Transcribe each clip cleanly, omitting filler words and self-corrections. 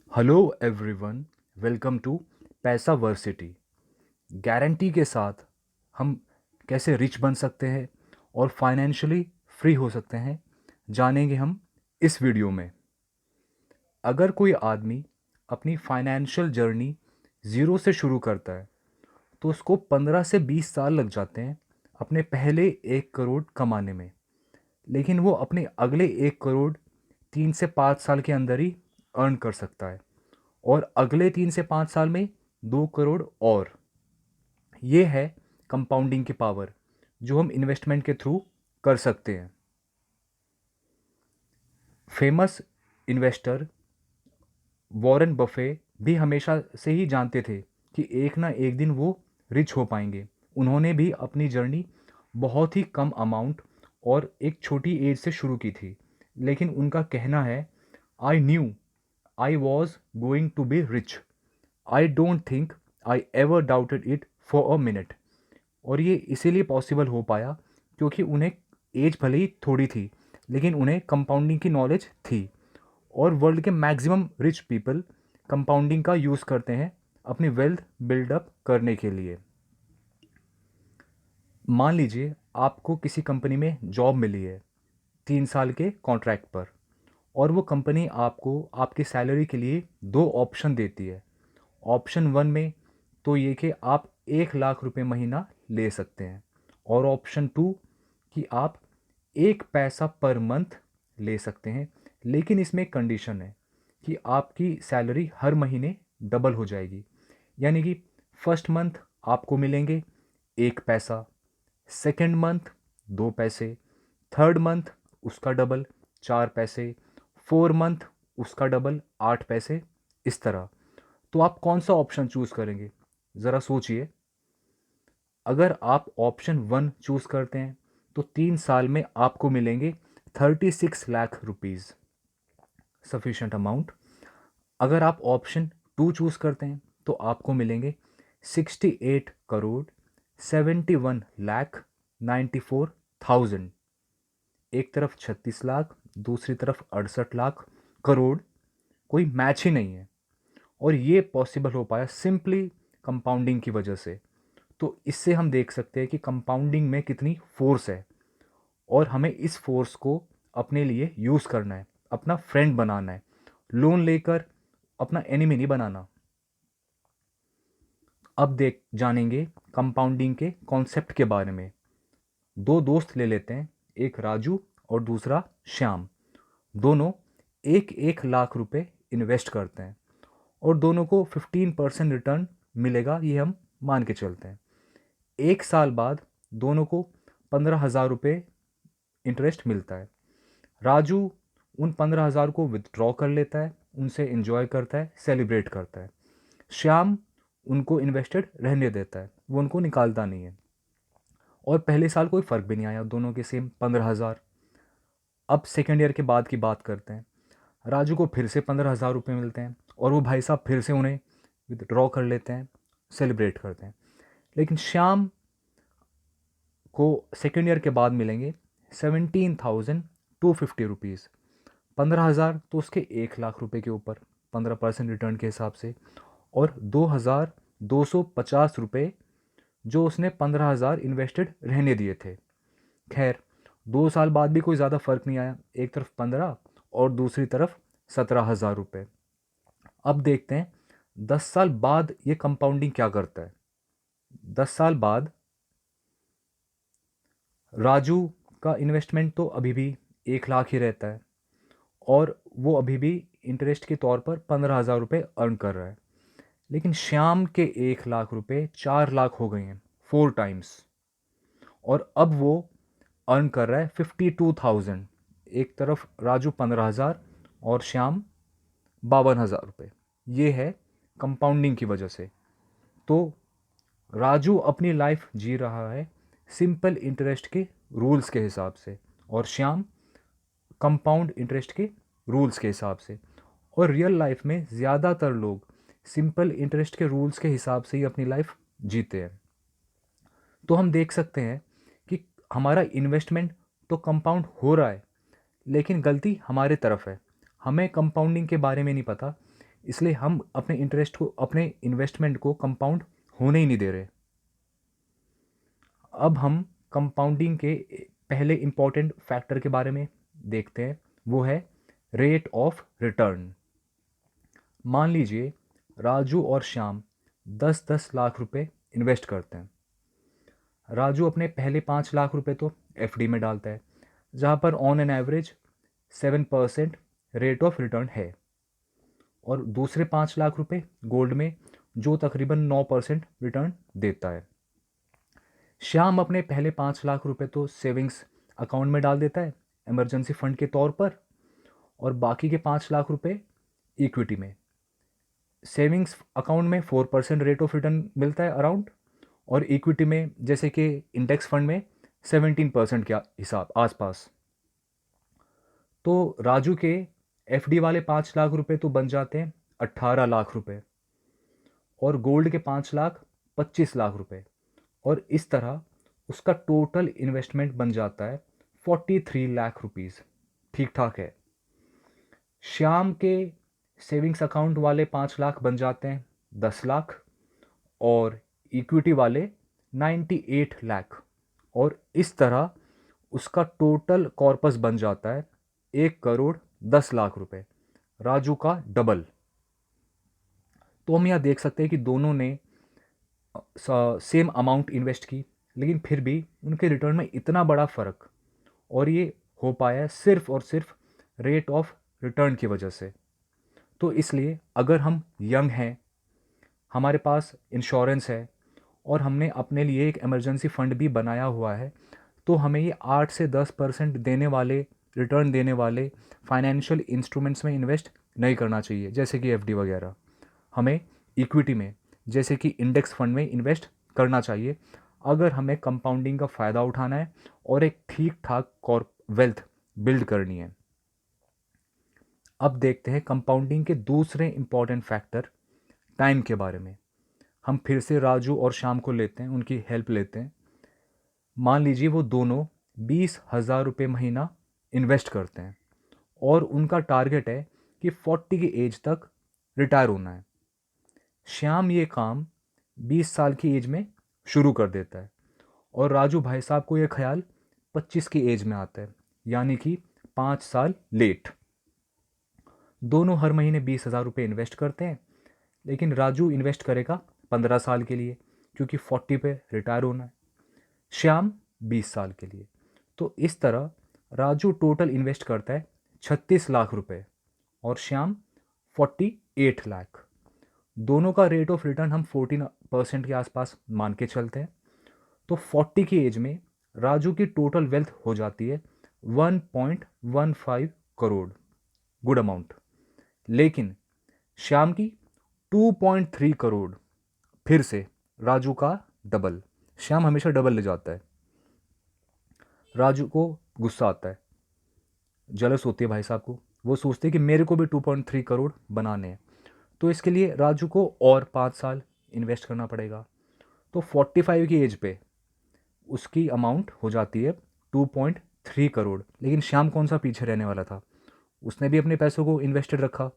Hello everyone, welcome to पैसा varsity. Guarantee के साथ हम कैसे रिच बन सकते हैं और फाइनेंशियली फ्री हो सकते हैं, जानेंगे हम इस वीडियो में। अगर कोई आदमी अपनी फाइनेंशियल जर्नी ज़ीरो से शुरू करता है तो उसको 15 से 20 साल लग जाते हैं अपने पहले 1 करोड़ कमाने में। लेकिन वो अपने अगले 1 करोड़ 3 से 5 साल के अंदर ही अर्न कर सकता है, और अगले 3 से 5 साल में 2 करोड़। और ये है कंपाउंडिंग की पावर जो हम इन्वेस्टमेंट के थ्रू कर सकते हैं। फेमस इन्वेस्टर वॉरेन बफे भी हमेशा से ही जानते थे कि एक ना एक दिन वो रिच हो पाएंगे। उन्होंने भी अपनी जर्नी बहुत ही कम अमाउंट और एक छोटी एज से शुरू की थी, लेकिन उनका कहना है, I knew I was going to be rich. I don't think I ever doubted it for a minute. और ये इसीलिए पॉसिबल हो पाया क्योंकि उन्हें एज भले ही थोड़ी थी, लेकिन उन्हें कंपाउंडिंग की नॉलेज थी। और वर्ल्ड के मैक्सिमम रिच पीपल कंपाउंडिंग का यूज़ करते हैं अपनी वेल्थ बिल्डअप करने के लिए। मान लीजिए आपको किसी कंपनी में जॉब मिली है 3 साल के कॉन्ट्रैक्ट पर, और वो कंपनी आपको आपकी सैलरी के लिए दो ऑप्शन देती है। ऑप्शन वन में तो ये कि आप 1 लाख रुपए महीना ले सकते हैं, और ऑप्शन टू कि आप 1 पैसा पर मंथ ले सकते हैं। लेकिन इसमें एक कंडीशन है कि आपकी सैलरी हर महीने डबल हो जाएगी। यानी कि फर्स्ट मंथ आपको मिलेंगे 1 पैसा, सेकेंड मंथ 2 पैसे, थर्ड मंथ उसका डबल 4 पैसे, 4 मंथ उसका डबल 8 पैसे, इस तरह। तो आप कौन सा ऑप्शन चूज़ करेंगे? ज़रा सोचिए। अगर आप ऑप्शन वन चूज़ करते हैं तो 3 साल में आपको मिलेंगे 36 लाख रुपीज़, सफिशेंट अमाउंट। अगर आप ऑप्शन टू चूज़ करते हैं तो आपको मिलेंगे 68 करोड़ 71 लाख 94,000। एक तरफ 36 लाख, दूसरी तरफ 68 लाख करोड़। कोई मैच ही नहीं है। और ये पॉसिबल हो पाया सिंपली कंपाउंडिंग की वजह से। तो इससे हम देख सकते हैं कि कंपाउंडिंग में कितनी फोर्स है, और हमें इस फोर्स को अपने लिए यूज़ करना है, अपना फ्रेंड बनाना है। लोन लेकर अपना एनिमी नहीं बनाना। अब देख जानेंगे कंपाउंडिंग के कॉन्सेप्ट के बारे में। दो दोस्त ले लेते हैं, एक राजू और दूसरा श्याम। दोनों 1-1 लाख रुपए इन्वेस्ट करते हैं, और दोनों को 15% रिटर्न मिलेगा, ये हम मान के चलते हैं। 1 साल बाद दोनों को 15,000 रुपये इंटरेस्ट मिलता है। राजू उन 15,000 को विदड्रॉ कर लेता है, उनसे एंजॉय करता है, सेलिब्रेट करता है। श्याम उनको इन्वेस्टेड रहने देता है, वो उनको निकालता नहीं है। और पहले साल कोई फ़र्क भी नहीं आया, दोनों के सेम 15,000। अब सेकेंड ईयर के बाद की बात करते हैं। राजू को फिर से 15,000 रुपये मिलते हैं, और वो भाई साहब फिर से उन्हें विदड्रॉ कर लेते हैं, सेलिब्रेट करते हैं। लेकिन श्याम को सेकेंड ईयर के बाद मिलेंगे 17,250 रुपीज़। 15,000 तो उसके 1 लाख रुपए के ऊपर 15% रिटर्न के हिसाब से, और 2,250 रुपये जो उसने 15,000 इन्वेस्टेड रहने दिए थे। खैर, 2 साल बाद भी कोई ज़्यादा फ़र्क नहीं आया, एक तरफ 15 और दूसरी तरफ 17,000 रुपये। अब देखते हैं 10 साल बाद ये कंपाउंडिंग क्या करता है। 10 साल बाद राजू का इन्वेस्टमेंट तो अभी भी 1 लाख ही रहता है, और वो अभी भी इंटरेस्ट के तौर पर 15,000 रुपये अर्न कर रहा है। लेकिन श्याम के 1 लाख रुपये 4 लाख हो गए हैं, 4 टाइम्स। और अब वो अर्न कर रहा है 52,000। एक तरफ राजू 15,000 और श्याम 52,000 रुपये। ये है कंपाउंडिंग की वजह से। तो राजू अपनी लाइफ जी रहा है सिंपल इंटरेस्ट के रूल्स के हिसाब से, और श्याम कंपाउंड इंटरेस्ट के रूल्स के हिसाब से। और रियल लाइफ में ज़्यादातर लोग सिंपल इंटरेस्ट के रूल्स के हिसाब से ही अपनी लाइफ जीते हैं। तो हम देख सकते हैं कि हमारा इन्वेस्टमेंट तो कंपाउंड हो रहा है, लेकिन गलती हमारे तरफ है। हमें कंपाउंडिंग के बारे में नहीं पता, इसलिए हम अपने इन्वेस्टमेंट को कंपाउंड होने ही नहीं दे रहे। अब हम कंपाउंडिंग के पहले इम्पॉर्टेंट फैक्टर के बारे में देखते हैं, वो है रेट ऑफ रिटर्न। मान लीजिए राजू और श्याम 10-10 लाख रुपए इन्वेस्ट करते हैं। राजू अपने पहले 5 लाख रुपए तो एफडी में डालता है, जहाँ पर on an average 7% rate of return है, और दूसरे 5 लाख रुपए गोल्ड में, जो तकरीबन 9% रिटर्न देता है। श्याम अपने पहले 5 लाख रुपए तो सेविंग्स अकाउंट में डाल देता है इमरजेंसी फंड के तौर पर, और बाकी के 5 लाख रुपए इक्विटी में। सेविंग्स अकाउंट में 4% रेट ऑफ रिटर्न मिलता है अराउंड, और इक्विटी में जैसे कि इंडेक्स फंड में 17% के हिसाब आसपास। तो राजू के एफडी वाले 5 लाख रुपए तो बन जाते हैं 18 लाख रुपए, और गोल्ड के 5 लाख 25 लाख रुपए, और इस तरह उसका टोटल इन्वेस्टमेंट बन जाता है 43 लाख रुपीज़। ठीक ठाक है। श्याम के सेविंग्स अकाउंट वाले 5 लाख बन जाते हैं 10 लाख, और इक्विटी वाले 98 लाख, और इस तरह उसका टोटल कॉर्पस बन जाता है 1,10,00,000 रुपए, राजू का डबल। तो हम यहाँ देख सकते हैं कि दोनों ने सेम अमाउंट इन्वेस्ट की, लेकिन फिर भी उनके रिटर्न में इतना बड़ा फ़र्क, और ये हो पाया है सिर्फ और सिर्फ रेट ऑफ रिटर्न की वजह से। तो इसलिए अगर हम यंग हैं, हमारे पास इंश्योरेंस है, और हमने अपने लिए एक इमरजेंसी फ़ंड भी बनाया हुआ है, तो हमें ये 8 से 10% देने वाले, रिटर्न देने वाले फाइनेंशियल इंस्ट्रूमेंट्स में इन्वेस्ट नहीं करना चाहिए, जैसे कि एफडी वगैरह। हमें इक्विटी में, जैसे कि इंडेक्स फंड में इन्वेस्ट करना चाहिए, अगर हमें कंपाउंडिंग का फ़ायदा उठाना है और एक ठीक ठाक वेल्थ बिल्ड करनी है। अब देखते हैं कंपाउंडिंग के दूसरे इंपॉर्टेंट फैक्टर टाइम के बारे में। हम फिर से राजू और श्याम को लेते हैं, उनकी हेल्प लेते हैं। मान लीजिए वो दोनों 20,000 रुपये महीना इन्वेस्ट करते हैं, और उनका टारगेट है कि 40 की एज तक रिटायर होना है। श्याम ये काम 20 साल की एज में शुरू कर देता है, और राजू भाई साहब को ये ख्याल 25 की एज में आता है, यानी कि 5 साल लेट। दोनों हर महीने 20,000 रुपये इन्वेस्ट करते हैं, लेकिन राजू इन्वेस्ट करेगा 15 साल के लिए, क्योंकि 40 पे रिटायर होना है, श्याम 20 साल के लिए। तो इस तरह राजू टोटल इन्वेस्ट करता है 36 लाख रुपए, और श्याम 48 लाख। दोनों का रेट ऑफ रिटर्न हम 14% के आसपास मान के चलते हैं। तो 40 की एज में राजू की टोटल वेल्थ हो जाती है 1.15 करोड़, गुड अमाउंट। लेकिन श्याम की 2.3 करोड़, फिर से राजू का डबल। श्याम हमेशा डबल ले जाता है। राजू को गुस्सा आता है, जलस होती है भाई साहब को, वो सोचते हैं कि मेरे को भी 2.3 करोड़ बनाने हैं। तो इसके लिए राजू को और 5 साल इन्वेस्ट करना पड़ेगा। तो 45 की एज पे उसकी अमाउंट हो जाती है 2.3 करोड़। लेकिन श्याम कौन सा पीछे रहने वाला था, उसने भी अपने पैसों को इन्वेस्टेड रखा,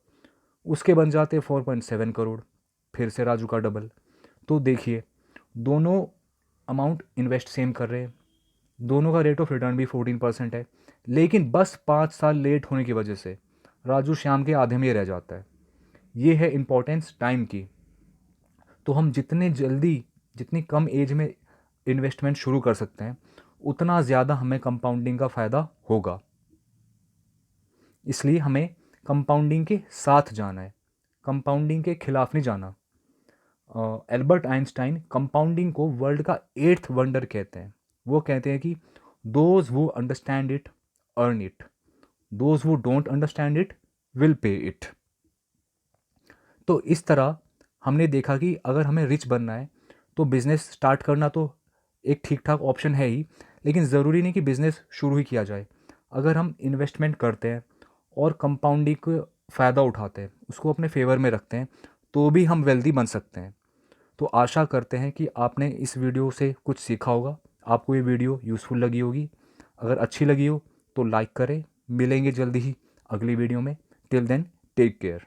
उसके बन जाते 4.7 करोड़, फिर से राजू का डबल। तो देखिए, दोनों अमाउंट इन्वेस्ट सेम कर रहे हैं, दोनों का रेट ऑफ रिटर्न भी 14% है, लेकिन बस 5 साल लेट होने की वजह से राजू श्याम के आधे में रह जाता है। ये है इम्पोर्टेंस टाइम की। तो हम जितने जल्दी, जितनी कम एज में इन्वेस्टमेंट शुरू कर सकते हैं, उतना ज़्यादा हमें कंपाउंडिंग का फ़ायदा होगा। इसलिए हमें कंपाउंडिंग के साथ जाना है, कंपाउंडिंग के खिलाफ नहीं जाना। एल्बर्ट आइंस्टाइन कंपाउंडिंग को वर्ल्ड का 8th वंडर कहते हैं। वो कहते हैं कि those who understand it earn it, those who don't understand it will pay it. तो इस तरह हमने देखा कि अगर हमें रिच बनना है तो बिज़नेस स्टार्ट करना तो एक ठीक ठाक ऑप्शन है ही, लेकिन ज़रूरी नहीं कि बिज़नेस शुरू ही किया जाए। अगर हम इन्वेस्टमेंट करते हैं और कंपाउंडिंग को फ़ायदा उठाते हैं, उसको अपने फेवर में रखते हैं, तो भी हम वेल्दी बन सकते हैं। तो आशा करते हैं कि आपने इस वीडियो से कुछ सीखा होगा, आपको ये वीडियो यूज़फुल लगी होगी। अगर अच्छी लगी हो तो लाइक करें। मिलेंगे जल्दी ही अगली वीडियो में। Till then take care.